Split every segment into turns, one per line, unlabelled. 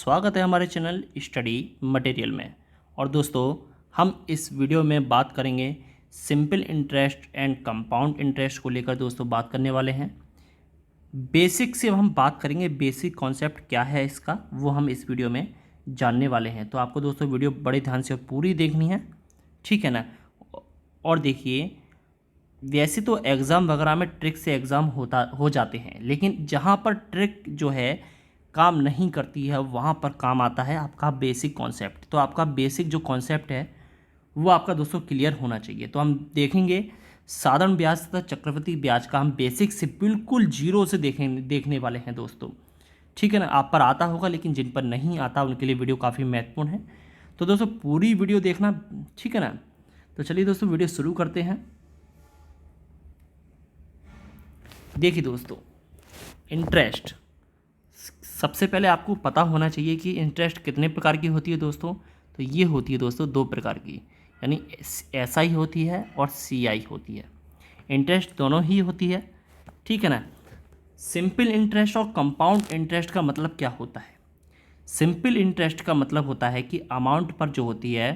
स्वागत है हमारे चैनल स्टडी मटेरियल में। और दोस्तों, हम इस वीडियो में बात करेंगे simple interest and compound interest को लेकर दोस्तों बात करने वाले हैं। बेसिक से हम बात करेंगे, बेसिक कॉन्सेप्ट क्या है इसका वो हम इस वीडियो में जानने वाले हैं। तो आपको दोस्तों वीडियो बड़े ध्यान से पूरी देखनी है, ठीक है ना। और देखिए, वैसे तो एग्ज़ाम वगैरह में ट्रिक से एग्ज़ाम हो जाते हैं, लेकिन जहाँ पर ट्रिक जो है काम नहीं करती है वहाँ पर काम आता है आपका बेसिक कॉन्सेप्ट। तो आपका बेसिक जो कॉन्सेप्ट है वो आपका दोस्तों क्लियर होना चाहिए। तो हम देखेंगे साधारण ब्याज तथा चक्रवृद्धि ब्याज का हम बेसिक से बिल्कुल जीरो से देखने वाले हैं दोस्तों, ठीक है ना। आप पर आता होगा, लेकिन जिन पर नहीं आता उनके लिए वीडियो काफ़ी महत्वपूर्ण है। तो दोस्तों पूरी वीडियो देखना, ठीक है ना। तो चलिए दोस्तों वीडियो शुरू करते हैं। देखिए दोस्तों, इंटरेस्ट, सबसे पहले आपको पता होना चाहिए कि इंटरेस्ट कितने प्रकार की होती है दोस्तों। तो ये होती है दोस्तों दो प्रकार की, यानी SI होती है और CI होती है। इंटरेस्ट दोनों ही होती है, ठीक है ना। सिंपल इंटरेस्ट और कंपाउंड इंटरेस्ट का मतलब क्या होता है? सिंपल इंटरेस्ट का मतलब होता है कि अमाउंट पर जो होती है,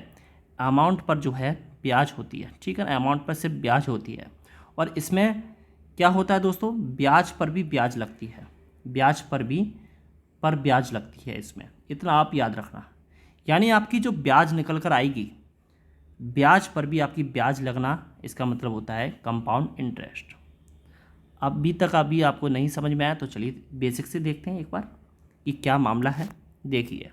अमाउंट पर जो है ब्याज होती है, ठीक है ना। अमाउंट पर सिर्फ ब्याज होती है, और इसमें क्या होता है दोस्तों, ब्याज पर भी ब्याज लगती है, ब्याज पर ब्याज लगती है इसमें, इतना आप याद रखना। यानी आपकी जो ब्याज निकल कर आएगी, ब्याज पर भी आपकी ब्याज लगना, इसका मतलब होता है कंपाउंड इंटरेस्ट। अभी तक आपको नहीं समझ में आया तो चलिए बेसिक से देखते हैं एक बार कि क्या मामला है। देखिए,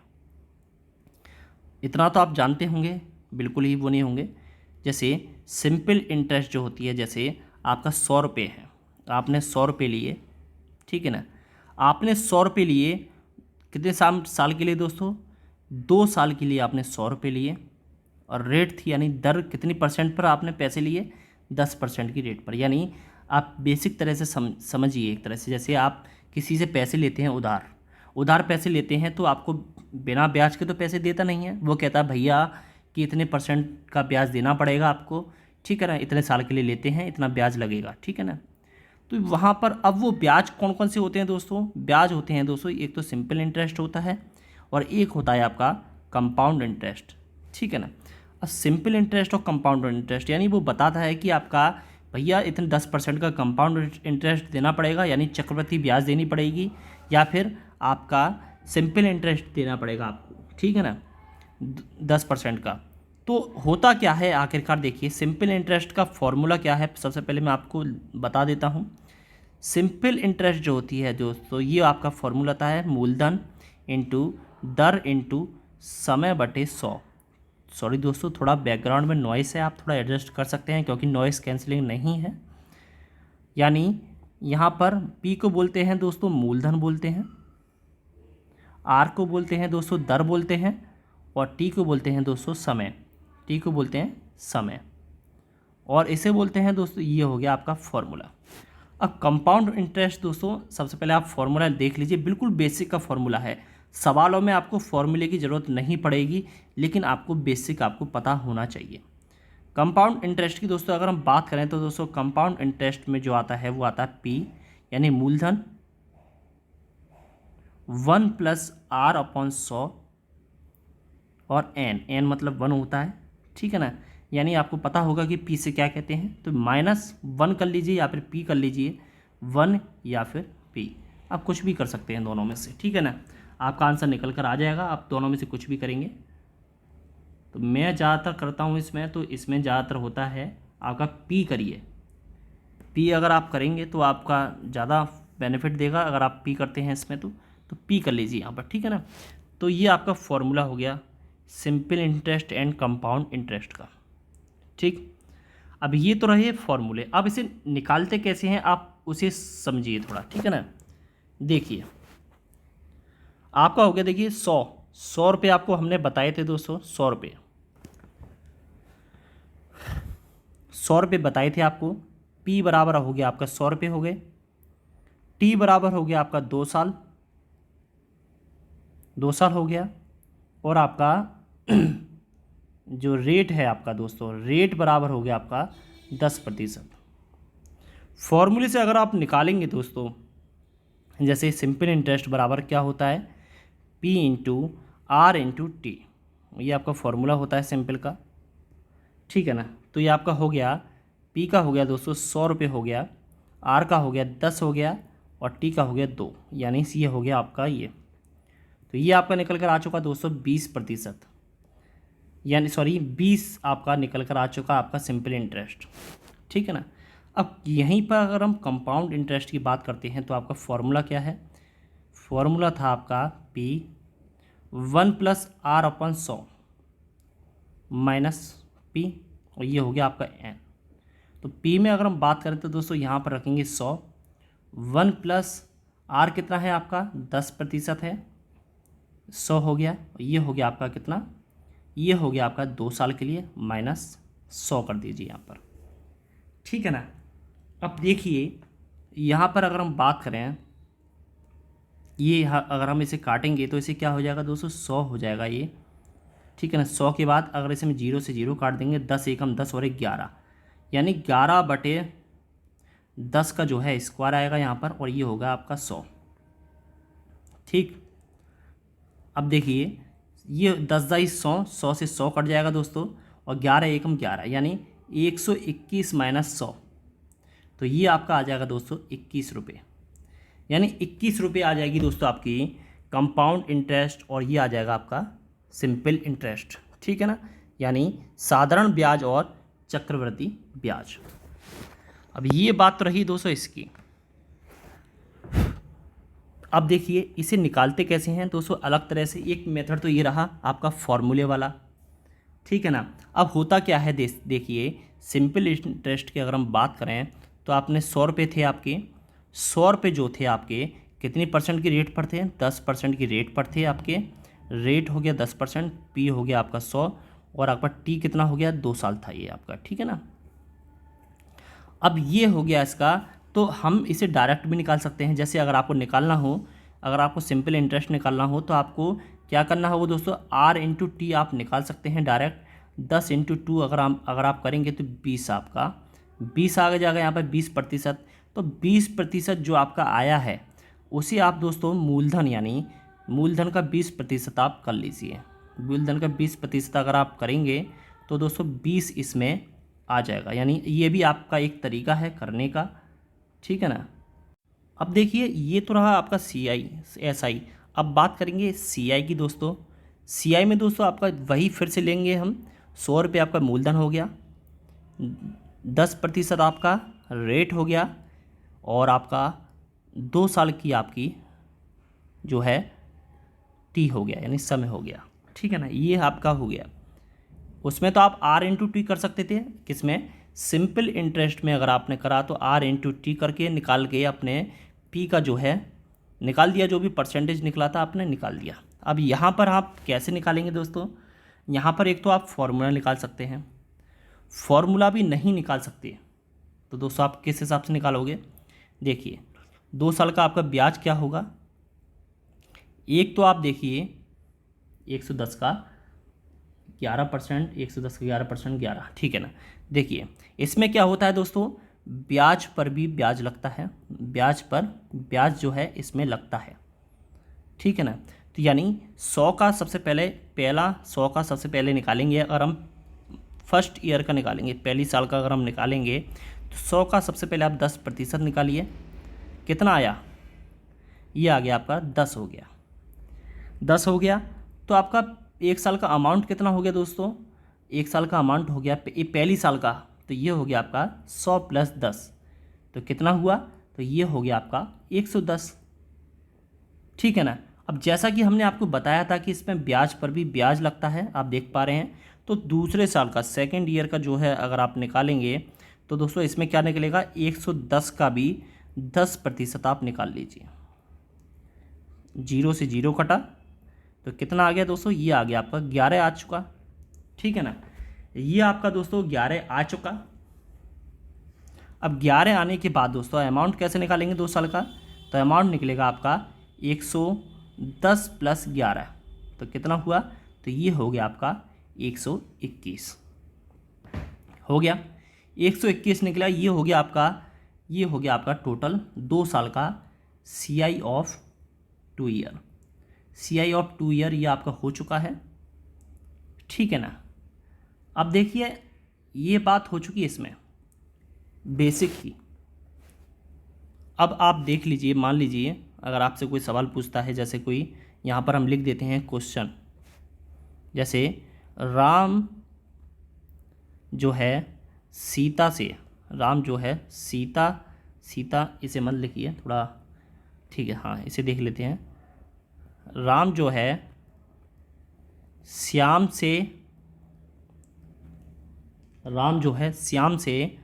इतना तो आप जानते होंगे, बिल्कुल ही वो नहीं होंगे। जैसे सिंपल इंटरेस्ट जो होती है, जैसे आपका 100 रुपये है, आपने 100 रुपये लिए, ठीक है ना। आपने 100 रुपये लिए कितने साल के लिए दोस्तों? 2 साल के लिए आपने 100 रुपये लिए, और रेट थी, यानी दर कितनी परसेंट पर आपने पैसे लिए? 10% की रेट पर। यानी आप बेसिक तरह से समझिए एक तरह से, जैसे आप किसी से पैसे लेते हैं, उधार पैसे लेते हैं, तो आपको बिना ब्याज के तो पैसे देता नहीं है। वो कहता है भैया कि इतने % का ब्याज देना पड़ेगा आपको, ठीक है ना। इतने साल के लिए लेते हैं, इतना ब्याज लगेगा, ठीक है ना। तो वहाँ पर अब वो ब्याज कौन कौन से होते हैं दोस्तों? ब्याज होते हैं दोस्तों, एक तो सिंपल इंटरेस्ट होता है और एक होता है आपका कंपाउंड इंटरेस्ट, ठीक है ना। अब सिंपल इंटरेस्ट और कंपाउंड इंटरेस्ट, यानी वो बताता है कि आपका भैया इतने 10% का कंपाउंड इंटरेस्ट देना पड़ेगा, यानी चक्रवृद्धि ब्याज देनी पड़ेगी, या फिर आपका सिंपल इंटरेस्ट देना पड़ेगा आपको, ठीक है ना, 10% का। तो होता क्या है आखिरकार? देखिए, सिंपल इंटरेस्ट का फॉर्मूला क्या है, सबसे पहले मैं आपको बता देता हूँ। सिंपल इंटरेस्ट जो होती है दोस्तों, ये आपका फॉर्मूला आता है मूलधन इंटू दर इंटू समय बटे 100। सॉरी दोस्तों, थोड़ा बैकग्राउंड में नॉइस है, आप थोड़ा एडजस्ट कर सकते हैं क्योंकि नॉइस कैंसिलिंग नहीं है। यानी यहाँ पर P को बोलते हैं दोस्तों मूलधन बोलते हैं, R को बोलते हैं दोस्तों दर बोलते हैं, और T को बोलते हैं दोस्तों समय, T को बोलते हैं समय, और इसे बोलते हैं दोस्तों, ये हो गया आपका फॉर्मूला। अब कंपाउंड इंटरेस्ट दोस्तों, सबसे पहले आप फॉर्मूला देख लीजिए, बिल्कुल बेसिक का फॉर्मूला है। सवालों में आपको फॉर्मूले की ज़रूरत नहीं पड़ेगी, लेकिन आपको बेसिक आपको पता होना चाहिए। कंपाउंड इंटरेस्ट की दोस्तों अगर हम बात करें तो दोस्तों कंपाउंड इंटरेस्ट में जो आता है वो आता है P, यानी मूलधन 1 + R/100, और n मतलब 1 होता है, ठीक है ना। यानी आपको पता होगा कि P से क्या कहते हैं, तो -1 कर लीजिए या फिर P कर लीजिए, 1 या फिर P, आप कुछ भी कर सकते हैं दोनों में से, ठीक है ना। आपका आंसर निकल कर आ जाएगा, आप दोनों में से कुछ भी करेंगे। तो मैं ज़्यादातर करता हूँ इसमें, तो इसमें ज़्यादातर होता है आपका P करिए। P अगर आप करेंगे तो आपका ज़्यादा बेनिफिट देगा, अगर आप P करते हैं इसमें तो P कर लीजिए यहाँ पर, ठीक है ना। तो ये आपका फॉर्मूला हो गया simple interest and compound interest का, ठीक। अब ये तो रहे फॉर्मूले, अब इसे निकालते कैसे हैं आप उसे समझिए थोड़ा, ठीक है ना। देखिए, आपका हो गया, देखिए 100 रुपये आपको हमने बताए थे दोस्तों, 100 रुपये, 100 रुपये बताए थे आपको। P बराबर हो गया आपका 100 रुपये हो गए, T बराबर हो गया आपका 2 साल, 2 साल हो गया, और आपका जो रेट है आपका दोस्तों, रेट बराबर हो गया आपका 10%। फॉर्मूले से अगर आप निकालेंगे दोस्तों, जैसे सिंपल इंटरेस्ट बराबर क्या होता है, P into R into T, ये आपका फॉर्मूला होता है सिंपल का, ठीक है ना। तो ये आपका हो गया, P का हो गया दोस्तों 100 रुपये हो गया, R का हो गया 10 हो गया और T का हो गया 2, यानी ये हो गया आपका ये। तो ये आपका निकल कर आ चुका दोस्तों 20%, यानी सॉरी 20 आपका निकल कर आ चुका आपका सिंपल इंटरेस्ट, ठीक है ना। अब यहीं पर अगर हम कंपाउंड इंटरेस्ट की बात करते हैं तो आपका फॉर्मूला क्या है, फॉर्मूला था आपका P 1 + R/100 माइनस P, और ये हो गया आपका N। तो P में अगर हम बात करें तो दोस्तों यहाँ पर रखेंगे 100, 1 + R कितना है आपका 10% है, 100 हो गया, ये हो गया आपका कितना, ये हो गया आपका 2 साल के लिए माइनस 100 कर दीजिए यहाँ पर, ठीक है ना। अब देखिए यहाँ पर अगर हम बात करें, ये अगर हम इसे काटेंगे तो इसे क्या हो जाएगा दोस्तों 100 हो जाएगा ये, ठीक है ना। 100 के बाद अगर इसे हम 0 से 0 काट देंगे, 10 एकम 10 और 11, यानी 11/10 का जो है स्क्वायर आएगा यहाँ पर, और ये होगा आपका 100, ठीक। अब देखिए ये 10 × 100, 100 से 100 कट जाएगा दोस्तों, और 11 एकम 11 यानी 121 माइनस 100, तो ये आपका आ जाएगा दोस्तों 21 रुपये, यानी 21 रुपये आ जाएगी दोस्तों आपकी कंपाउंड इंटरेस्ट, और ये आ जाएगा आपका सिंपल इंटरेस्ट, ठीक है ना, यानी साधारण ब्याज और चक्रवृद्धि ब्याज। अब ये बात तो रही दोस्तों इसकी। अब देखिए इसे निकालते कैसे हैं दोस्तों, अलग तरह से। एक मेथड तो ये रहा आपका फॉर्मूले वाला, ठीक है ना। अब होता क्या है देखिए, सिंपल इंटरेस्ट की अगर हम बात करें तो आपने 100 रुपये थे आपके, 100 रुपये जो थे आपके कितनी परसेंट की रेट पर थे, 10% की रेट पर थे आपके, रेट हो गया 10%, P हो गया आपका 100, और आपका T कितना हो गया 2 साल था ये आपका, ठीक है ना। अब ये हो गया इसका, तो हम इसे डायरेक्ट भी निकाल सकते हैं। जैसे अगर आपको निकालना हो, अगर आपको सिंपल इंटरेस्ट निकालना हो तो आपको क्या करना होगा दोस्तों, R इंटू टी आप निकाल सकते हैं डायरेक्ट। 10 इंटू 2 अगर आप करेंगे तो 20 आपका 20 आ जाएगा यहाँ पर 20%। तो 20% जो आपका आया है उसे आप दोस्तों मूलधन, यानी मूलधन का 20% आप कर लीजिए। मूलधन का 20% अगर आप करेंगे तो दोस्तों 20 इसमें आ जाएगा, यानी ये भी आपका एक तरीका है करने का, ठीक है ना। अब देखिए ये तो रहा आपका CI/SI। अब बात करेंगे CI की दोस्तों। CI में दोस्तों आपका वही फिर से लेंगे हम, 100 रुपये आपका मूलधन हो गया, 10% आपका रेट हो गया, और आपका 2 साल की आपकी जो है T हो गया, यानी समय हो गया, ठीक है ना। ये आपका हो गया। उसमें तो आप R इंटू टी कर सकते थे, किसमें, सिंपल इंटरेस्ट में अगर आपने करा तो R इंटू टी करके निकाल के अपने P का जो है निकाल दिया, जो भी परसेंटेज निकला था आपने निकाल दिया। अब यहाँ पर आप कैसे निकालेंगे दोस्तों, यहाँ पर एक तो आप फॉर्मूला निकाल सकते हैं, फॉर्मूला भी नहीं निकाल सकते तो दोस्तों आप किस हिसाब से निकालोगे। देखिए 2 साल का आपका ब्याज क्या होगा, एक तो आप देखिए 110 का 11%, 110 का 11%, 11, ठीक है ना। देखिए इसमें क्या होता है दोस्तों, ब्याज पर भी ब्याज लगता है, ब्याज पर ब्याज जो है इसमें लगता है, ठीक है ना। तो यानी 100 का सबसे पहले 100 का सबसे पहले निकालेंगे, अगर हम फर्स्ट ईयर का निकालेंगे, पहली साल का अगर हम निकालेंगे तो 100 का सबसे पहले आप 10% निकालिए, कितना आया, ये आ गया आपका 10 हो गया, 10 हो गया। तो आपका 1 साल का अमाउंट कितना हो गया दोस्तों, 1 साल का अमाउंट हो गया पहली साल का, तो ये हो गया आपका 100 + 10, तो कितना हुआ, तो ये हो गया आपका 110, ठीक है ना। अब जैसा कि हमने आपको बताया था कि इसमें ब्याज पर भी ब्याज लगता है, आप देख पा रहे हैं। तो दूसरे साल का सेकेंड ईयर का जो है अगर आप निकालेंगे तो दोस्तों इसमें क्या निकलेगा, 110 का भी 10% आप निकाल लीजिए, 0 से 0 कटा तो कितना आ गया दोस्तों, ये आ गया आपका 11 आ चुका, ठीक है ना। ये आपका दोस्तों 11 आ चुका। अब 11 आने के बाद दोस्तों अमाउंट कैसे निकालेंगे 2 साल का, तो अमाउंट निकलेगा आपका 110 + 11, तो कितना हुआ, तो ये हो गया आपका 121 हो गया, 121 निकला, ये हो गया आपका टोटल 2 साल का CI of 2 year, CI of 2 year ये आपका हो चुका है, ठीक है ना। अब देखिए ये बात हो चुकी है इसमें बेसिक की। अब आप देख लीजिए, मान लीजिए अगर आपसे कोई सवाल पूछता है, जैसे कोई यहाँ पर हम लिख देते हैं क्वेश्चन, जैसे राम जो है सीता से, राम जो है सीता, सीता इसे मत लिखिए थोड़ा, ठीक है, हाँ इसे देख लेते हैं। राम जो है श्याम से, राम जो है श्याम से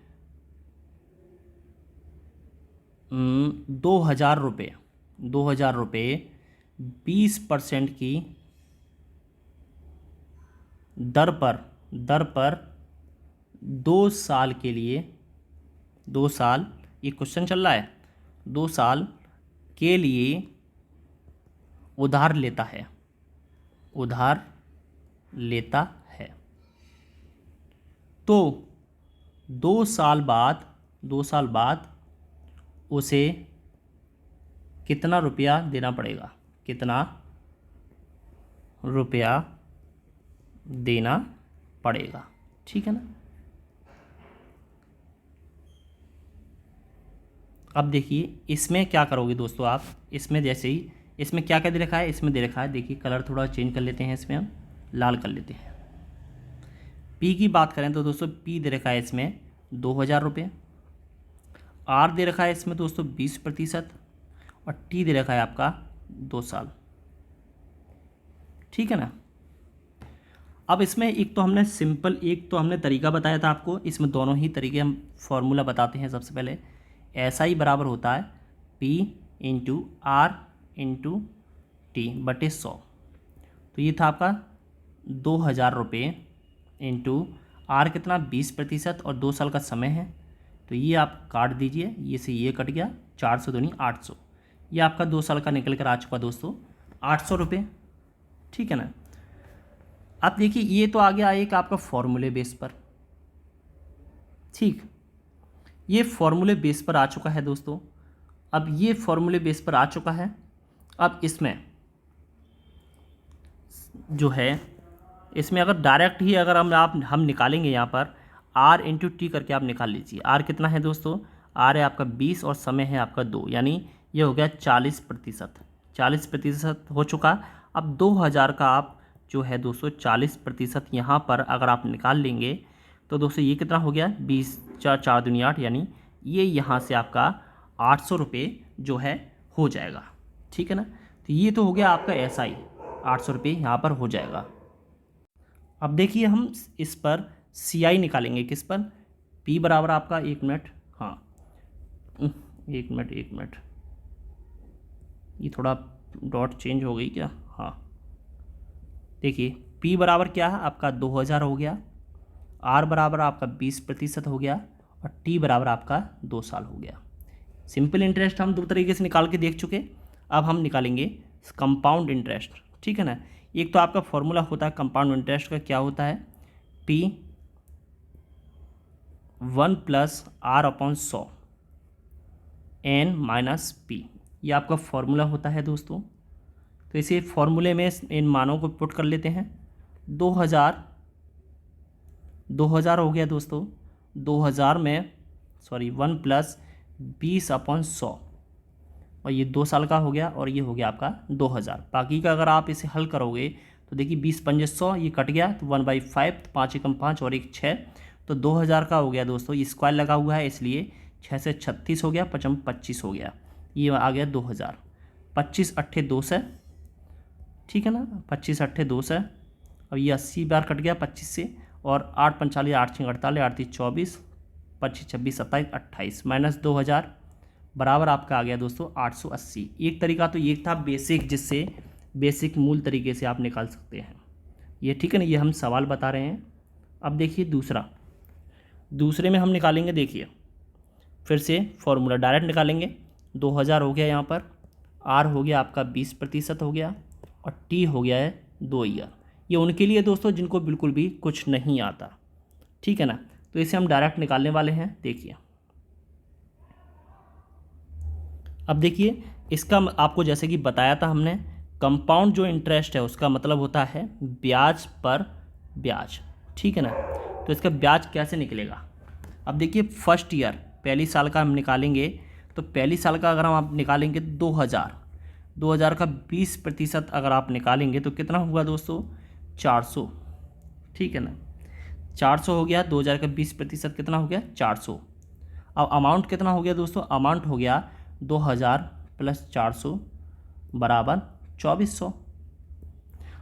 2,000 रुपये, 2,000 रुपये 20% की दर पर 2 साल के लिए, 2 साल ये क्वेश्चन चल रहा है, 2 साल के लिए उधार लेता है, उधार लेता है। तो 2 साल बाद, 2 साल बाद उसे कितना रुपया देना पड़ेगा, कितना रुपया देना पड़ेगा, ठीक है ना। अब देखिए इसमें क्या करोगे दोस्तों आप, इसमें जैसे ही इसमें क्या क्या दे रखा है, इसमें दे रखा है, देखिए कलर थोड़ा चेंज कर लेते हैं, इसमें हम लाल कर लेते हैं। पी की बात करें तो दोस्तों पी दे रखा है इसमें 2,000 रुपये, आर दे रखा है इसमें दोस्तों 20%, और टी दे रखा है आपका 2 साल, ठीक है ना। अब इसमें एक तो हमने सिंपल, एक तो हमने तरीका बताया था आपको, इसमें दोनों ही तरीके हम फॉर्मूला बताते हैं। सबसे पहले SI बराबर होता है P into R into T बटे 100। तो ये था आपका 2,000 रुपये इंटू R कितना 20% और 2 साल का समय है, तो ये आप काट दीजिए, ये से ये कट गया, 400 दूनी 800, ये आपका 2 साल का निकल कर आ चुका दोस्तों 800 रुपये, ठीक है ना। अब देखिए ये तो आ गया एक आपका फॉर्मूले बेस पर, ठीक, ये फॉर्मूले बेस पर आ चुका है दोस्तों। अब ये फॉर्मूले बेस पर आ चुका है, अब इसमें जो है, इसमें अगर डायरेक्ट ही अगर हम निकालेंगे यहाँ पर R इंटू टी करके आप निकाल लीजिए। R कितना है दोस्तों, R है आपका 20 और समय है आपका 2, यानी ये हो गया 40%, 40% हो चुका। अब 2,000 का आप जो है दोस्तों 40% यहाँ पर अगर आप निकाल लेंगे तो दोस्तों ये कितना हो गया 20 4 दूनी 8, यानी ये यहाँ से आपका 800 रुपये जो है हो जाएगा, ठीक है ना। तो ये तो हो गया आपका SI, 800 रुपये यहाँ पर हो जाएगा। अब देखिए हम इस पर CI निकालेंगे, किस पर, P बराबर आपका 1 मिनट, हाँ 1 मिनट, ये थोड़ा डॉट चेंज हो गई क्या, हाँ देखिए P बराबर क्या है आपका 2,000 हो गया, R बराबर आपका 20% हो गया, और T बराबर आपका 2 साल हो गया। सिंपल इंटरेस्ट हम 2 तरीके से निकाल के देख चुके, अब हम निकालेंगे कंपाउंड इंटरेस्ट, ठीक है ना। एक तो आपका फॉर्मूला होता है कंपाउंड इंटरेस्ट का, क्या होता है P 1 + R/100 N - P, ये आपका फॉर्मूला होता है दोस्तों। तो इसे फॉर्मूले में इन मानों को पुट कर लेते हैं। 2,000 हो गया दोस्तों, 2,000 में 1 + 20/100, और ये 2 साल का हो गया, और ये हो गया आपका 2,000। बाकी का अगर आप इसे हल करोगे तो देखिए 20 × 5 = 100, ये कट गया तो 1/5, 5 × 5 और 1 6, तो 2,000 का हो गया दोस्तों। ये स्क्वायर लगा हुआ है इसलिए 6 से 36 हो गया, 5 × 25 हो गया, ये आ गया 2,000। 25 × 8 = 200, ठीक है ना, 25 × 8 = 200, अब ये 80 बार कट गया 25 से, और 8 × 5 = 45, 8 × 6 = 48, 8 × 3 = 24, 25 × 26 = 27, 28 - 2,000 बराबर आपका आ गया दोस्तों 880। एक तरीका तो ये था बेसिक, जिससे बेसिक मूल तरीके से आप निकाल सकते हैं ये, ठीक है ना, ये हम सवाल बता रहे हैं। अब देखिए दूसरे में हम निकालेंगे, देखिए फिर से फॉर्मूला डायरेक्ट निकालेंगे। 2,000 हो गया यहाँ पर, R हो गया आपका 20% हो गया, और T हो गया है 2 ईयर। ये उनके लिए दोस्तों जिनको बिल्कुल भी कुछ नहीं आता, ठीक है ना। तो इसे हम डायरेक्ट निकालने वाले हैं। देखिए अब देखिए इसका आपको जैसे कि बताया था हमने कंपाउंड जो इंटरेस्ट है उसका मतलब होता है ब्याज पर ब्याज, ठीक है ना। तो इसका ब्याज कैसे निकलेगा? अब देखिए फर्स्ट ईयर पहली साल का हम निकालेंगे, तो पहली साल का अगर हम आप निकालेंगे 2000 का 20% अगर आप निकालेंगे तो कितना होगा दोस्तों? 400, ठीक है ना। 400 हो गया, 2000 का 20% कितना हो गया? 400। अब अमाउंट कितना हो गया दोस्तों? अमाउंट हो गया 2000 प्लस 400 बराबर 2400।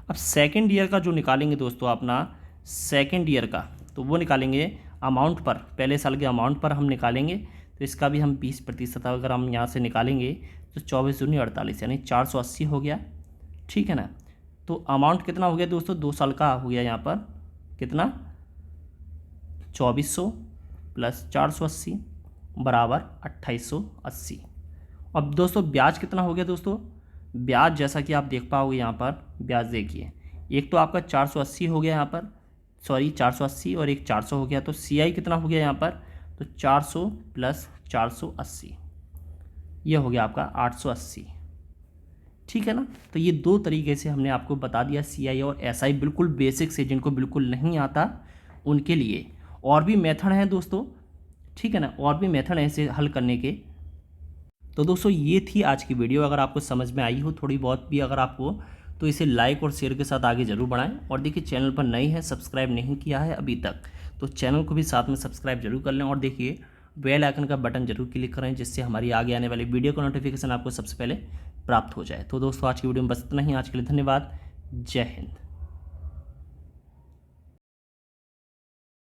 अब सेकेंड ईयर का जो निकालेंगे दोस्तों अपना सेकेंड ईयर का, तो वो निकालेंगे अमाउंट पर, पहले साल के अमाउंट पर हम निकालेंगे। तो इसका भी हम 20% अगर हम यहाँ से निकालेंगे तो 24 दूनी 48 यानी 480 हो गया, ठीक है ना। तो अमाउंट कितना हो गया दोस्तों? 2 साल का हो गया यहाँ पर कितना? 2400 प्लस 480 बराबर 2880। अब दोस्तों ब्याज कितना हो गया दोस्तों? ब्याज जैसा कि आप देख पाओगे यहाँ पर, ब्याज देखिए एक तो आपका 480 हो गया यहाँ पर, सॉरी 480 और एक 400 हो गया, तो CI कितना हो गया यहाँ पर? तो 400 प्लस 480 ये हो गया आपका 880, ठीक है ना। तो ये दो तरीके से हमने आपको बता दिया CI और SI, बिल्कुल बेसिक से, जिनको बिल्कुल नहीं आता उनके लिए। और भी मेथड हैं दोस्तों, ठीक है ना, और भी मेथड हैं इसे हल करने के। तो दोस्तों ये थी आज की वीडियो। अगर आपको समझ में आई हो थोड़ी बहुत भी अगर आपको, तो इसे लाइक और शेयर के साथ आगे ज़रूर बढ़ाएं। और देखिए चैनल पर नए हैं, सब्सक्राइब नहीं किया है अभी तक, तो चैनल को भी साथ में सब्सक्राइब जरूर कर लें। और देखिए बेल आइकन का बटन जरूर क्लिक करें, जिससे हमारी आगे आने वाली वीडियो का नोटिफिकेशन आपको सबसे पहले प्राप्त हो जाए। तो दोस्तों आज की वीडियो में बस इतना ही। आज के लिए धन्यवाद। जय हिंद।